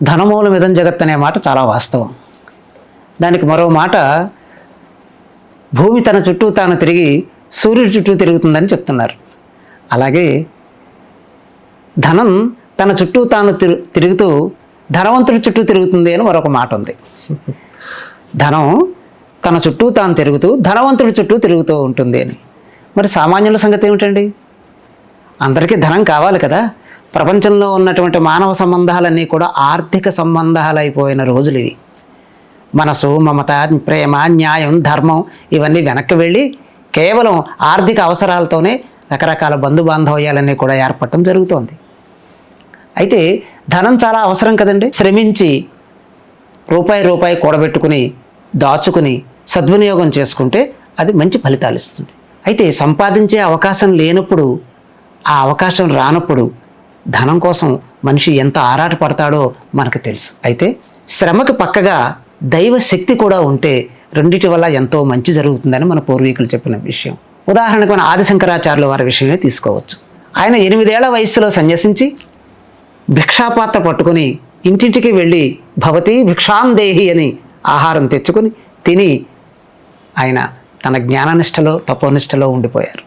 ధనమూలమిదం జగత్ అనే మాట చాలా వాస్తవం. దానికి మరో మాట, భూమి తన చుట్టూ తాను తిరిగి సూర్యుడి చుట్టూ తిరుగుతుందని చెప్తున్నారు. అలాగే ధనం తన చుట్టూ తాను తిరుగుతూ ధనవంతుడి చుట్టూ తిరుగుతుంది అని మరొక మాట ఉంది. ధనం తన చుట్టూ తాను తిరుగుతూ ధనవంతుడి చుట్టూ తిరుగుతూ ఉంటుంది అని. మరి సామాన్యుల సంగతి ఏమిటండి? అందరికీ ధనం కావాలి కదా. ప్రపంచంలో ఉన్నటువంటి మానవ సంబంధాలన్నీ కూడా ఆర్థిక సంబంధాలు అయిపోయిన రోజులు ఇవి. మనసు, మమత, ప్రేమ, న్యాయం, ధర్మం ఇవన్నీ వెనక్కి వెళ్ళి కేవలం ఆర్థిక అవసరాలతోనే రకరకాల బంధుబాంధవ్యాలన్నీ కూడా ఏర్పడటం జరుగుతోంది. అయితే ధనం చాలా అవసరం కదండి. శ్రమించి రూపాయి కూడబెట్టుకుని దాచుకుని సద్వినియోగం చేసుకుంటే అది మంచి ఫలితాలు ఇస్తుంది. అయితే సంపాదించే అవకాశం లేనప్పుడు, ఆ అవకాశం రానప్పుడు ధనం కోసం మనిషి ఎంత ఆరాటపడతాడో మనకు తెలుసు. అయితే శ్రమకు పక్కగా దైవ శక్తి కూడా ఉంటే రెండిటి వల్ల ఎంతో మంచి జరుగుతుందని మన పూర్వీకులు చెప్పిన విషయం. ఉదాహరణకు మన ఆదిశంకరాచార్యుల వారి విషయమే తీసుకోవచ్చు. ఆయన 8 ఏళ్ల వయస్సులో సన్యసించి భిక్షాపాత్ర పట్టుకుని ఇంటింటికి వెళ్ళి భవతి భిక్షాందేహి అని ఆహారం తెచ్చుకొని తిని ఆయన తన జ్ఞాననిష్టలో తపోనిష్టలో ఉండిపోయారు.